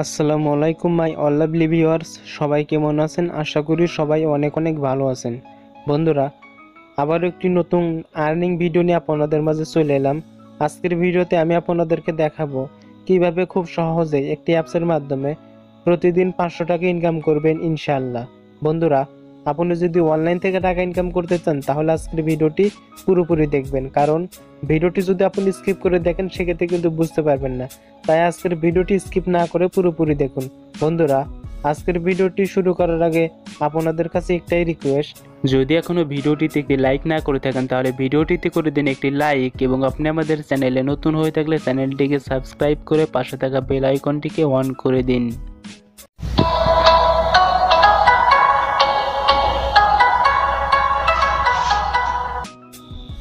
আসসালামু আলাইকুম my all lovely viewers, সবাই কেমন আছেন? আশা করি সবাই অনেক অনেক ভালো আছেন। বন্ধুরা, আবারও একটি নতুন আর্নিং ভিডিও নিয়ে আপনাদের মাঝে চলে এলাম। আজকের ভিডিওতে আমি আপনাদেরকে দেখাবো কিভাবে খুব সহজে একটি অ্যাপসের মাধ্যমে প্রতিদিন 500 টাকা ইনকাম করবেন ইনশাআল্লাহ। বন্ধুরা, আপনি যদি অনলাইন থেকে টাকা ইনকাম করতে চান তাহলে আজকের ভিডিওটি পুরোপুরি দেখবেন, কারণ ভিডিওটি যদি আপনি স্কিপ করে দেখেন সেক্ষেত্রে কিন্তু বুঝতে পারবেন না। তাই আজকের ভিডিওটি স্কিপ না করে পুরোপুরি দেখুন। বন্ধুরা, আজকের ভিডিওটি শুরু করার আগে আপনাদের কাছে একটাই রিকোয়েস্ট, যদি এখনো ভিডিওটিতে একটি লাইক না করে থাকেন তাহলে ভিডিওটিতে করে দিন একটি লাইক, এবং আপনি আমাদের চ্যানেলে নতুন হয়ে থাকলে চ্যানেলটিকে সাবস্ক্রাইব করে পাশে থাকা বেল আইকনটিকে অন করে দিন।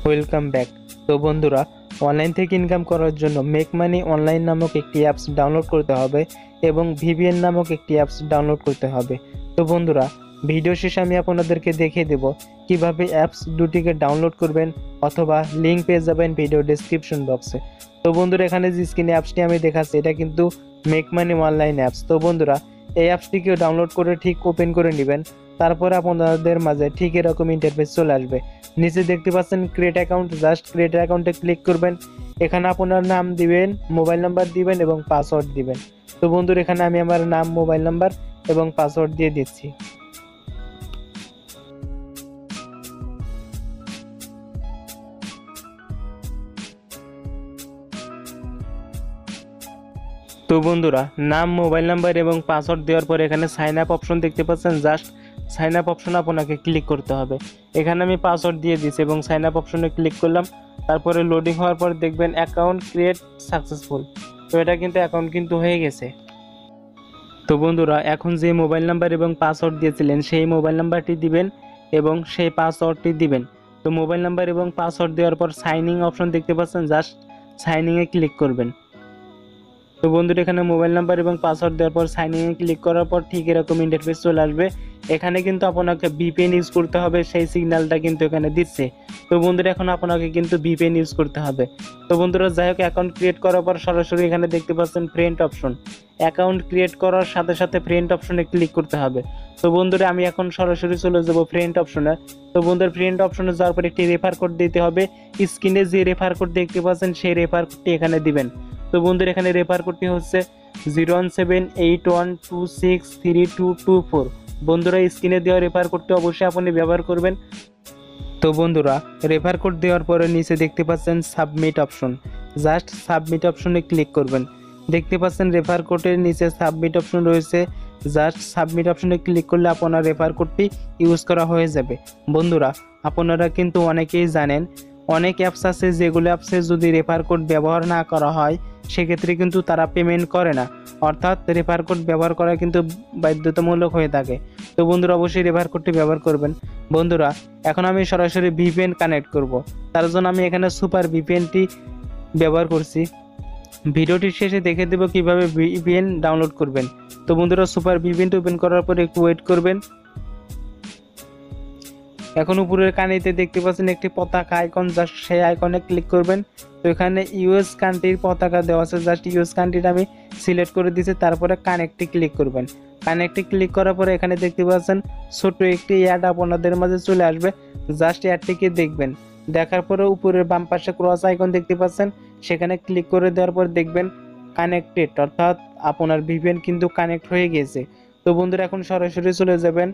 Welcome back. তো বন্ধুরা, অনলাইন থেকে ইনকাম করার জন্য মেক মানি অনলাইন নামক একটি অ্যাপস ডাউনলোড করতে হবে এবং ভিভিএন নামক একটি অ্যাপস ডাউনলোড করতে হবে। তো বন্ধুরা, ভিডিও শেষে আমি আপনাদেরকে দেখিয়ে দেব কিভাবে অ্যাপস দুটিকে ডাউনলোড করবেন, অথবা লিঙ্ক পেয়ে যাবেন ভিডিও ডেসক্রিপশন বক্সে। তো বন্ধুরা, এখানে যে স্ক্রিনে অ্যাপসটি আমি দেখাচ্ছি এটা কিন্তু মেক মানি অনলাইন অ্যাপস। তো বন্ধুরা, এই অ্যাপসটিকেও ডাউনলোড করে ঠিক ওপেন করে নেবেন। তারপরে আপনাদের মাঝে ঠিক এরকম ইন্টারফেস চলে আসবে। নিচে দেখতে পাচ্ছেন ক্রিয়েট অ্যাকাউন্ট, জাস্ট ক্রিয়েট অ্যাকাউন্টে ক্লিক করবেন। এখানে আপনার নাম দিবেন, মোবাইল নাম্বার দিবেন এবং পাসওয়ার্ড দিবেন। তো বন্ধুরা, এখানে আমি আমার নাম, মোবাইল নাম্বার এবং পাসওয়ার্ড দিয়ে দিচ্ছি। তো বন্ধুরা, নাম, মোবাইল নাম্বার এবং পাসওয়ার্ড দেওয়ার পর এখানে সাইন আপ অপশন দেখতে পাচ্ছেন, জাস্ট সাইন আপ অপশন আপনাকে ক্লিক করতে হবে। এখানে আমি পাসওয়ার্ড দিয়ে দিয়েছি এবং সাইন আপ অপশনে ক্লিক করলাম। তারপরে লোডিং হওয়ার পর দেখবেন অ্যাকাউন্ট ক্রিয়েট সাকসেসফুল। তো এটা কিন্তু অ্যাকাউন্ট কিন্তু হয়ে গেছে। তো বন্ধুরা, এখন যে মোবাইল নাম্বার এবং পাসওয়ার্ড দিয়েছিলেন সেই মোবাইল নাম্বারটি দিবেন এবং সেই পাসওয়ার্ডটি দিবেন। তো মোবাইল নাম্বার এবং পাসওয়ার্ড দেওয়ার পর সাইনিং অপশন দেখতে পাচ্ছেন, জাস্ট সাইনিংয়ে ক্লিক করবেন। তো বন্ধুরা, এখানে মোবাইল নাম্বার এবং পাসওয়ার্ড দেওয়ার পর সাইন ইনে ক্লিক করার পর ঠিক এরকম ইন্টারফেস চলে আসবে। এখানে কিন্তু আপনাকে ভিপিএন ইউজ করতে হবে, সেই সিগন্যালটা কিন্তু এখানে দিচ্ছে। তো বন্ধুরা, এখন আপনাকে কিন্তু ভিপিএন ইউজ করতে হবে। তো বন্ধুরা, যাই হোক, অ্যাকাউন্ট ক্রিয়েট করার পর সরাসরি এখানে দেখতে পাচ্ছেন ফ্রেন্ড অপশন। অ্যাকাউন্ট ক্রিয়েট করার সাথে সাথে ফ্রেন্ড অপশনে ক্লিক করতে হবে। তো বন্ধুরা, আমি এখন সরাসরি চলে যাব ফ্রেন্ড অপশনে। তো বন্ধুরা, ফ্রেন্ড অপশনে যাওয়ার পর একটি রেফার কোড দিতে হবে। স্ক্রিনে যে রেফার কোড দেখতে পাচ্ছেন সেই রেফার কোডটি এখানে দিবেন। তো বন্ধুরা, এখানে রেফার কোডটি হচ্ছে 01781263224। বন্ধুরা, স্ক্রিনে দেওয়া রেফার কোডটি অবশ্যই আপনি ব্যবহার করবেন। তো বন্ধুরা, রেফার কোড দেওয়ার পরে নিচে দেখতে পাচ্ছেন সাবমিট অপশন, জাস্ট সাবমিট অপশনে ক্লিক করবেন। দেখতে পাচ্ছেন রেফার কোডের নিচে সাবমিট অপশন রয়েছে, জাস্ট সাবমিট অপশনে ক্লিক করলে আপনার রেফার কোডটি ইউজ করা হয়ে যাবে। বন্ধুরা, আপনারা কিন্তু অনেকেই জানেন অনেক অ্যাপস আছে যেগুলো অ্যাপসে যদি রেফার কোড ব্যবহার না করা হয় সেক্ষেত্রে কিন্তু তারা পেমেন্ট করে না, অর্থাৎ রেফার কোড ব্যবহার করা কিন্তু বাধ্যতামূলক হয়ে থাকে। তো বন্ধুরা, অবশ্যই রেফার কোডটি ব্যবহার করবেন। বন্ধুরা, এখন আমি সরাসরি ভিপিএন কানেক্ট করব, তার জন্য আমি এখানে সুপার ভিপিএনটি ব্যবহার করছি। ভিডিওটির শেষে দেখে দেব কিভাবে ভিপিএন ডাউনলোড করবেন। তো বন্ধুরা, সুপার ভিপিএনটি ওপেন করার পর একটু ওয়েট করবেন। এখন উপরের কানিতে দেখতে পাচ্ছেন একটি পতাকা আইকন, জাস্ট সেই আইকনে ক্লিক করবেন। তো এখানে ইউএস কান্ট্রির পতাকা দেওয়া আছে, জাস্ট ইউএস কান্ট্রিটা আমি সিলেক্ট করে দিয়েছি। তারপরে কানেক্টে ক্লিক করবেন। কানেক্টে ক্লিক করার পরে এখানে দেখতে পাচ্ছেন ছোট একটি অ্যাড আপনাদের মাঝে চলে আসবে, জাস্ট অ্যাডটিকে দেখবেন। দেখার পরে উপরের বাম পাশে ক্রস আইকন দেখতে পাচ্ছেন, সেখানে ক্লিক করে দেওয়ার পর দেখবেন কানেক্টেড, অর্থাৎ আপনার ভিপিএন কিন্তু কানেক্ট হয়ে গেছে। তো বন্ধুরা, এখন সরাসরি চলে যাবেন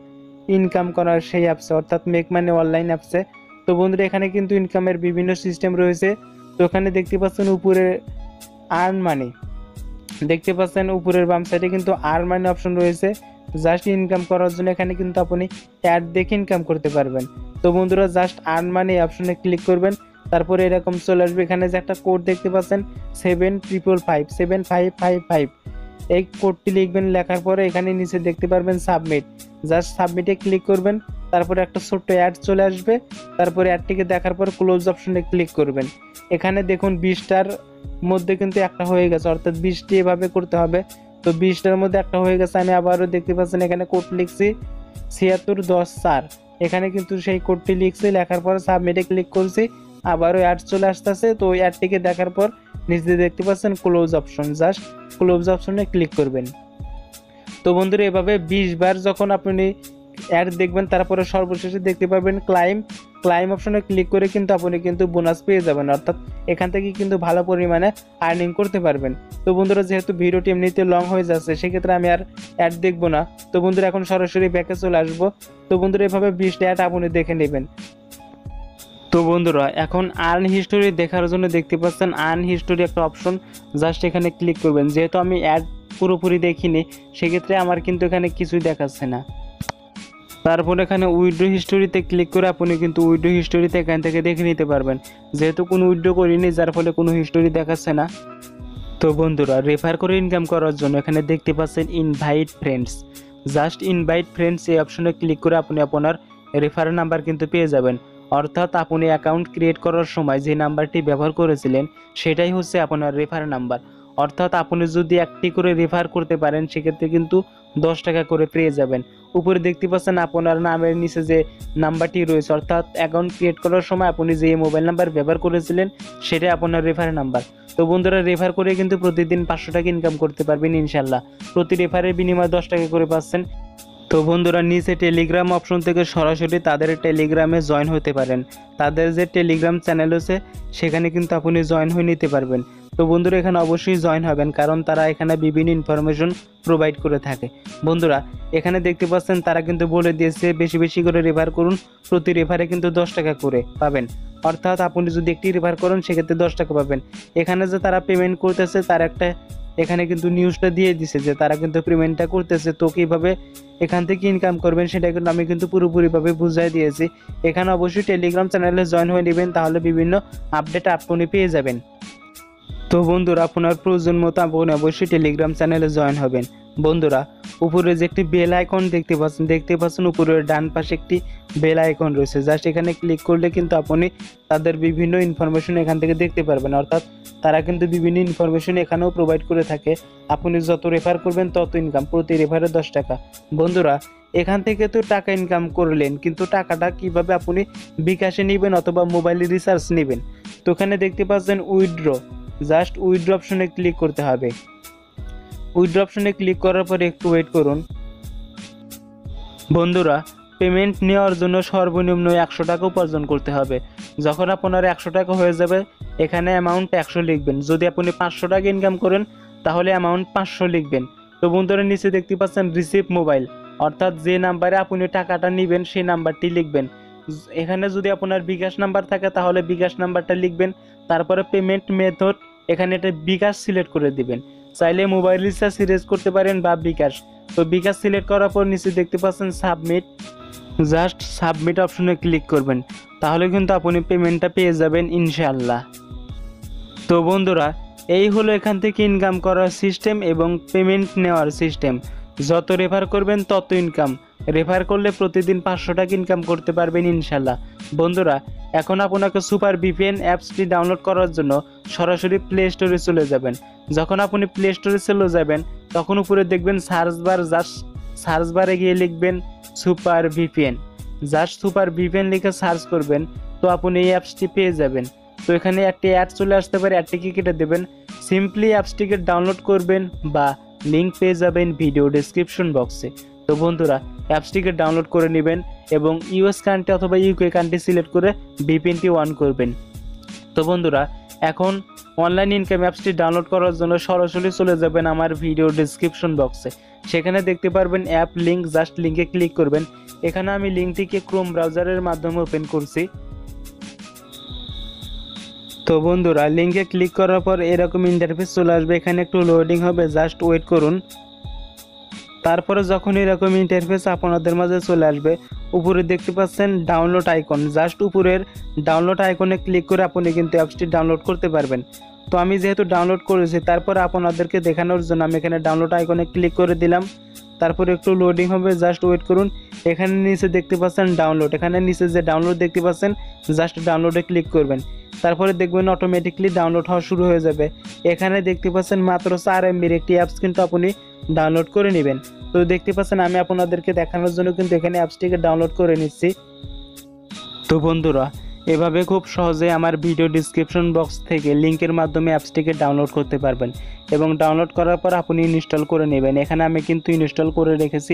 ইনকাম করার সেই অ্যাপসে, অর্থাৎ মেক মানি অনলাইন অ্যাপসে। তো বন্ধুরা, এখানে কিন্তু ইনকামের বিভিন্ন সিস্টেম রয়েছে। তো এখানে দেখতে পাচ্ছেন উপরে আর্ন মানি, দেখতে পাচ্ছেন উপরের বাম সাইডে কিন্তু আর্ন মানি অপশন রয়েছে। জাস্ট ইনকাম করার জন্য এখানে কিন্তু আপনি অ্যাড দেখে ইনকাম করতে পারবেন। তো বন্ধুরা, জাস্ট আর্ন মানি অপশনে ক্লিক করবেন। তারপরে এরকম চলে আসবে, এখানে যে একটা কোড দেখতে পাচ্ছেন 7555 এই কোডটি লিখবেন। লেখার পরে এখানে নিচে দেখতে পারবেন সাবমিট, জাস্ট সাবমিটে ক্লিক করবেন। তারপরে একটা ছোট্ট অ্যাড চলে আসবে। তারপরে অ্যাডটিকে দেখার পর ক্লোজ অপশনে ক্লিক করবেন। এখানে দেখুন 20টার মধ্যে কিন্তু একটা হয়ে গেছে, অর্থাৎ 20টি এভাবে করতে হবে। তো 20টার মধ্যে একটা হয়ে গেছে। আমি আবারও দেখতে পাচ্ছেন এখানে কোড লিখছি 7610 এখানে কিন্তু সেই কোডটি লিখছি, লেখার পর সাবমিটে ক্লিক করছি। আবারও অ্যাড চলে আসতেছে। তো ওই অ্যাডটিকে দেখার পর নিচে দেখতে পাচ্ছেন ক্লোজ অপশন, জাস্ট ক্লোজ অপশনে ক্লিক করবেন। তো বন্ধুরা এভাবে 20 বার যখন আপনি অ্যাড দেখবেন তারপরে সর্বশেষে দেখতে পাবেন ক্লাইম অপশনে ক্লিক করে কিন্তু আপনি কিন্তু বোনাস পেয়ে যাবেন, অর্থাৎ এখান থেকে কিন্তু ভালো পরিমাণে আর্নিং করতে পারবেন। তো বন্ধুরা যেহেতু ভিডিওটি এমনিতে লং হয়ে যাচ্ছে সেক্ষেত্রে আমি আর অ্যাড দেখবো না। তো বন্ধুরা এখন সরাসরি ব্যাকে চলে আসবো। তো বন্ধুরা এভাবে 20টা অ্যাড আপনি দেখে নেবেন। তো বন্ধুরা এখন আর্ন হিস্টোরি দেখার জন্য দেখতে পাচ্ছেন আর্ন হিস্টোরি একটা অপশন, জাস্ট এখানে ক্লিক করবেন। যেহেতু আমি অ্যাড পুরোপুরি দেখিনি সেক্ষেত্রে আমার কিন্তু এখানে কিছুই দেখাচ্ছে না। তারপর এখানে উইথড্র হিস্টোরিতে ক্লিক করে আপনি কিন্তু উইথড্র হিস্টোরিতে এখান থেকে দেখে নিতে পারবেন। যেহেতু কোনো উইথড্র করিনি যার ফলে কোনো হিস্টোরি দেখাচ্ছে না। তো বন্ধুরা রেফার করে ইনকাম করার জন্য এখানে দেখতে পাচ্ছেন invite friends, just invite friends এই অপশনে ক্লিক করে আপনি আপনার রেফার নাম্বার কিন্তু পেয়ে যাবেন। অর্থাৎ আপনি অ্যাকাউন্ট ক্রিয়েট করার সময় যে নাম্বারটি ব্যবহার করেছিলেন সেটাই হচ্ছে আপনার রেফার নাম্বার। অর্থাৎ আপনি যদি একটি করে রেফার করতে পারেন সেক্ষেত্রে কিন্তু 10 টাকা করে পেয়ে যাবেন। উপরে দেখতে পাচ্ছেন আপনার নামের নিচে যে নাম্বারটি রয়েছে, অর্থাৎ অ্যাকাউন্ট ক্রিয়েট করার সময় আপনি যে মোবাইল নাম্বার ব্যবহার করেছিলেন সেটাই আপনার রেফার নাম্বার। তো বন্ধুরা রেফার করে কিন্তু প্রতিদিন 500 টাকা ইনকাম করতে পারবেন ইনশাল্লাহ। প্রতি রেফারের বিনিময়ে 10 টাকা করে পাচ্ছেন। তো বন্ধুরা নিচে টেলিগ্রাম অপশন থেকে সরাসরি তাদের টেলিগ্রামে জয়েন হতে পারেন। তাদের যে টেলিগ্রাম চ্যানেল আছে সেখানে কিন্তু আপনি জয়েন হয়ে নিতে পারবেন। তো বন্ধুরা এখানে অবশ্যই জয়েন হবেন, কারণ তারা এখানে বিভিন্ন ইনফরমেশন প্রোভাইড করে থাকে। বন্ধুরা এখানে দেখতে পাচ্ছেন তারা কিন্তু বলে দিয়েছে বেশি বেশি করে রেফার করুন, প্রতি রেফারে কিন্তু 10 টাকা করে পাবেন। অর্থাৎ আপনি যদি একটি রেফার করেন সেক্ষেত্রে 10 টাকা পাবেন। এখানে যে তারা পেমেন্ট করতেছে তার একটা এখানে কিন্তু নিউজটা দিয়ে দিছে যে তারা কিন্তু পেমেন্টটা করতেছে। তো কীভাবে এখান থেকে ইনকাম করবেন সেটা কিন্তু আমি কিন্তু পুরোপুরিভাবে বুঝিয়ে দিয়েছি। এখানে অবশ্যই টেলিগ্রাম চ্যানেলে জয়েন হয়ে নেবেন, তাহলে বিভিন্ন আপডেট আপনি পেয়ে যাবেন। তো বন্ধুরা আপনার প্রয়োজন মতো আপনি অবশ্যই টেলিগ্রাম চ্যানেলে জয়েন হবেন। বন্ধুরা উপরে যে একটি বেল আইকন দেখতে পাচ্ছেন উপরের ডান পাশে একটি বেল আইকন রয়েছে, জাস্ট এখানে ক্লিক করলে কিন্তু আপনি তাদের বিভিন্ন ইনফরমেশন এখান থেকে দেখতে পারবেন। অর্থাৎ তারা কিন্তু বিভিন্ন ইনফরমেশন এখানেও প্রোভাইড করে থাকে। আপনি যত রেফার করবেন তত ইনকাম, প্রতি রেফারে 10 টাকা। বন্ধুরা এখান থেকে তো টাকা ইনকাম করলেন, কিন্তু টাকাটা কিভাবে আপনি বিকাশে নেবেন অথবা মোবাইলে রিচার্জ নেবেন। তো এখানে দেখতে পাচ্ছেন উইথড্র, জাস্ট উইথড্র অপশনে ক্লিক করতে হবে। উইথড্র অপশনে ক্লিক করার পরে একটু ওয়েট করুন। বন্ধুরা পেমেন্ট নেওয়ার জন্য সর্বনিম্ন 100 টাকা উপার্জন করতে হবে। যখন আপনার 100 টাকা হয়ে যাবে এখানে অ্যামাউন্ট 100 লিখবেন। যদি আপনি 500 টাকা ইনকাম করেন তাহলে অ্যামাউন্ট 500 লিখবেন। তো বন্ধুরা নিচে দেখতে পাচ্ছেন রিসিভ মোবাইল, অর্থাৎ যে নাম্বারে আপনি টাকাটা নেবেন সেই নাম্বারটি লিখবেন। এখানে যদি আপনার বিকাশ নাম্বার থাকে তাহলে বিকাশ নাম্বারটা লিখবেন। তারপরে পেমেন্ট মেথড এখানে এটা বিকাশ সিলেক্ট করে দিবেন। চাইলে মোবাইল রিচার্জ সিলেক্ট করতে পারেন বা বিকাশ। তো বিকাশ সিলেক্ট করার পর নিচে দেখতে পাচ্ছেন সাবমিট, জাস্ট সাবমিট অপশনে ক্লিক করবেন, তাহলে কিন্তু আপনি পেমেন্টটা পেয়ে যাবেন ইনশাআল্লাহ। তো বন্ধুরা এই হলো এখান থেকে ইনকাম করার সিস্টেম এবং পেমেন্ট নেওয়ার সিস্টেম। যত রেফার করবেন তত ইনকাম, রেফার করলে প্রতিদিন 500 টাকা ইনকাম করতে পারবেন ইনশাল্লাহ। বন্ধুরা এখন আপনাকে সুপার ভিপিএন অ্যাপসটি ডাউনলোড করার জন্য সরাসরি প্লে স্টোরে চলে যাবেন। যখন আপনি প্লে স্টোরে চলে যাবেন তখন উপরে দেখবেন সার্চ বার, জাস্ট সার্চ বারে গিয়ে লিখবেন super VPN, just super VPN লিখে সার্চ করবেন, তো আপনি এই অ্যাপসটি পেয়ে যাবেন। তো এখানে একটি অ্যাড চলে আসতে পারে, অ্যাডটিকে কেটে দেবেন। সিম্পলি অ্যাপসটিকে ডাউনলোড করবেন বা লিঙ্ক পেয়ে যাবেন ভিডিও ডেসক্রিপশন বক্সে। তো বন্ধুরা অ্যাপসটিকে ডাউনলোড করে নেবেন এবং ইউএস কান্ট্রি অথবা ইউকে কান্ট্রি সিলেক্ট করে ভিপিএনটি অন করবেন। তো বন্ধুরা এখন অনলাইন ইনকাম অ্যাপসটি ডাউনলোড করার জন্য সরাসরি চলে যাবেন আমার ভিডিও ডেসক্রিপশন বক্সে। সেখানে দেখতে পারবেন অ্যাপ লিঙ্ক, জাস্ট লিঙ্কে ক্লিক করবেন। এখানে আমি লিঙ্কটিকে ক্রোম ব্রাউজারের মাধ্যমে ওপেন করছি। তো বন্ধুরা লিঙ্কে ক্লিক করার পর এরকম ইন্টারফেস চলে আসবে, এখানে একটু লোডিং হবে, জাস্ট ওয়েট করুন। তারপরে যখন এরকম ইন্টারফেস আপনাদের মাঝে চলে আসবে উপরে দেখতে পাচ্ছেন ডাউনলোড আইকন, জাস্ট উপরের ডাউনলোড আইকনে ক্লিক করে আপনি কিন্তু অ্যাপসটি ডাউনলোড করতে পারবেন। তো আমি যেহেতু ডাউনলোড করেছি তারপরে আপনাদেরকে দেখানোর জন্য আমি এখানে ডাউনলোড আইকনে ক্লিক করে দিলাম। তারপরে একটু লোডিং হবে, জাস্ট ওয়েট করুন। এখানে নিচে দেখতে পাচ্ছেন ডাউনলোড, এখানে নিচে যে ডাউনলোড দেখতে পাচ্ছেন জাস্ট ডাউনলোডে ক্লিক করবেন। তারপরে দেখবেন অটোমেটিকলি ডাউনলোড হওয়া শুরু হয়ে যাবে। এখানে দেখতে পাচ্ছেন মাত্র 4 MBর একটি অ্যাপস কিন্তু আপনি ডাউনলোড করে নেবেন। তো দেখতে পাচ্ছেন আমি আপনাদেরকে দেখানোর জন্য কিন্তু এখানে অ্যাপসটিকে ডাউনলোড করে নিচ্ছি। তো বন্ধুরা এভাবে খুব সহজে আমার ভিডিও ডিসক্রিপশন বক্স থেকে লিঙ্কের মাধ্যমে অ্যাপসটিকে ডাউনলোড করতে পারবেন এবং ডাউনলোড করার পর আপনি ইনস্টল করে নেবেন। এখানে আমি কিন্তু ইনস্টল করে রেখেছি,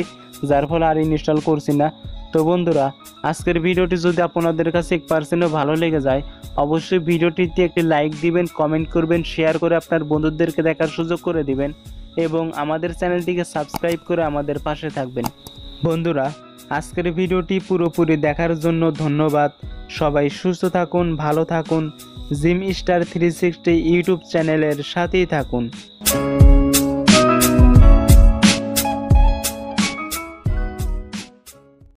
যার ফলে আর ইনস্টল করছি না। তো বন্ধুরা, আজকের ভিডিওটি যদি আপনাদের কাছে 1%ও ভালো লেগে যায়, অবশ্যই ভিডিওটিতে একটি লাইক দিবেন, কমেন্ট করবেন, শেয়ার করে আপনার বন্ধুদেরকে দেখার সুযোগ করে দিবেন এবং আমাদের চ্যানেলটিকে সাবস্ক্রাইব করে আমাদের পাশে থাকবেন। বন্ধুরা, আজকের ভিডিওটি পুরোপুরি দেখার জন্য ধন্যবাদ। সবাই সুস্থ থাকুন, ভালো থাকুন। জিম স্টার 360 ইউটিউব চ্যানেলের সাথেই থাকুন।